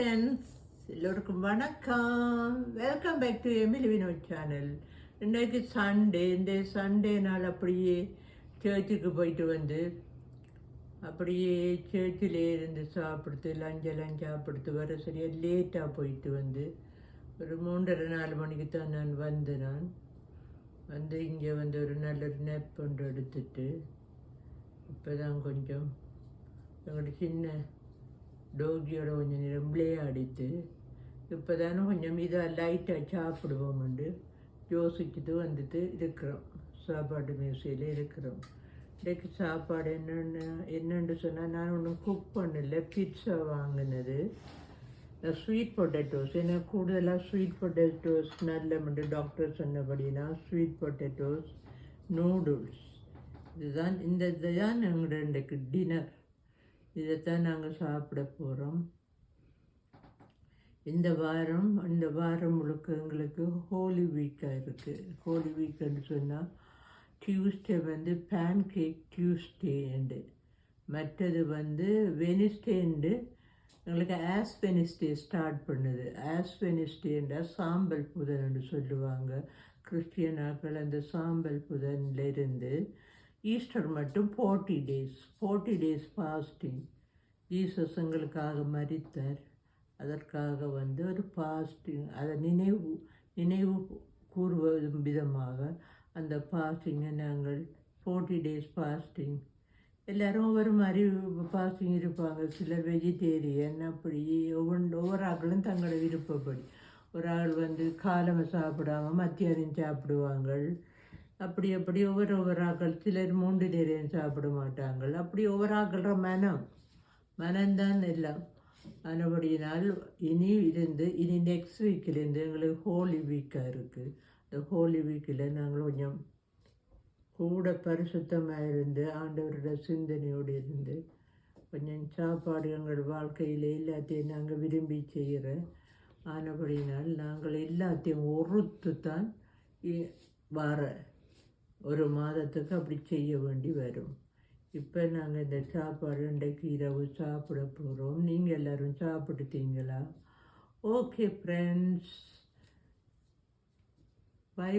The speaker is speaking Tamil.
ஃப்ரெண்ட்ஸ், எல்லோருக்கும் வணக்கம். Welcome back to Emily Vinod channel. இன்றைக்கு சண்டே. இந்த சண்டே நாள் அப்படியே சர்ச்சுக்கு போயிட்டு வந்து அப்படியே சர்ச்சிலே இருந்து சாப்பிடுத்து லஞ்செல்லாம் சாப்பிடுத்து வர சரியாக லேட்டாக போயிட்டு வந்து ஒரு 3:30-4 மணிக்கு தான் நான் வந்து இங்கே வந்து ஒரு நல்ல நெப் ஒன்று எடுத்துட்டு இப்போ தான் கொஞ்சம் எங்களோட சின்ன டோகியோட கொஞ்சம் நேரம் விளையாடிட்டு இப்போ தானே கொஞ்சம் இதாக லைட்டாக சாப்பிடுவோம்ண்டு யோசிச்சுட்டு வந்துட்டு இருக்கிறோம். சாப்பாடு மேசையில் இருக்கிறோம். இன்றைக்கு சாப்பாடு என்னென்னு சொன்னால், நான் ஒன்றும் குக் பண்ணல. பிட்ஸா வாங்கினது, ஸ்வீட் பொட்டேட்டோஸ். ஏன்னா கூடுதலாக ஸ்வீட் பொட்டேட்டோஸ் நல்ல டாக்டர் சொன்னபடினா ஸ்வீட் பொட்டேட்டோஸ், நூடுல்ஸ், இதுதான் எங்களோட இன்றைக்கு டின்னர். இதைத்தான் நாங்கள் சாப்பிட போகிறோம். இந்த வாரம் முழுக்க எங்களுக்கு ஹோலி வீக்காக இருக்குது. ஹோலி வீக்குன்னு சொன்னால் டியூஸ்டே வந்து பேன் கேக் டியூஸ்டேண்டு, மற்றது வந்து வெனிஸ்டேண்டு எங்களுக்கு ஆஸ் வெனிஸ்டே ஸ்டார்ட் பண்ணுது. ஆஸ் வெனிஸ்டேண்டா சாம்பல் புதன்னு சொல்லுவாங்க கிறிஸ்டியனாக்கள். அந்த சாம்பல் புதன்லேருந்து ஈஸ்டர் மட்டும் 40 டேஸ் ஃபாஸ்டிங். ஜீசஸ் எங்களுக்காக மரித்தார், அதற்காக வந்து ஒரு ஃபாஸ்டிங், அதை நினைவு கூறுவதும் விதமாக அந்த ஃபாஸ்டிங்கை நாங்கள் 40 டேஸ் ஃபாஸ்டிங். எல்லோரும் ஒவ்வொரு மாதிரி ஃபாஸ்டிங் இருப்பாங்க. சிலர் வெஜிடேரியன், அப்படி ஒவ்வொரு ஆக்களும் தங்களோட விருப்பப்படி. ஒரு ஆள் வந்து காலமை சாப்பிடாமல் மத்தியானம் சாப்பிடுவாங்க. அப்படி ஒவ்வொரு ஆக்கள். சிலர் 3 நேரம் சாப்பிட மாட்டாங்க. அப்படி ஒவ்வொரு ஆக்கள மனம்தான் எல்லாம். ஆனபடியினால் இனி நெக்ஸ்ட் வீக்கிலேருந்து எங்களுக்கு ஹோலி வீக்காக இருக்குது. இந்த ஹோலி வீக்கில் நாங்கள் கொஞ்சம் கூட பரிசுத்தமாக இருந்து ஆண்டவரோட சிந்தனையோடு இருந்து கொஞ்சம் சாப்பாடு எங்கள் வாழ்க்கையில் எல்லாத்தையும் நாங்கள் விரும்பி செய்கிற. ஆனபடியினால் நாங்கள் எல்லாத்தையும் ஒருத்து தான் ஒரு மாதத்துக்கு அப்படி செய்ய வேண்டி வரும். இப்போ நாங்கள் இந்த சாப்பாடு இன்றைக்கு இரவு சாப்பிட போகிறோம். நீங்கள் எல்லோரும் சாப்பிட்டுட்டீங்களா? Okay friends, by.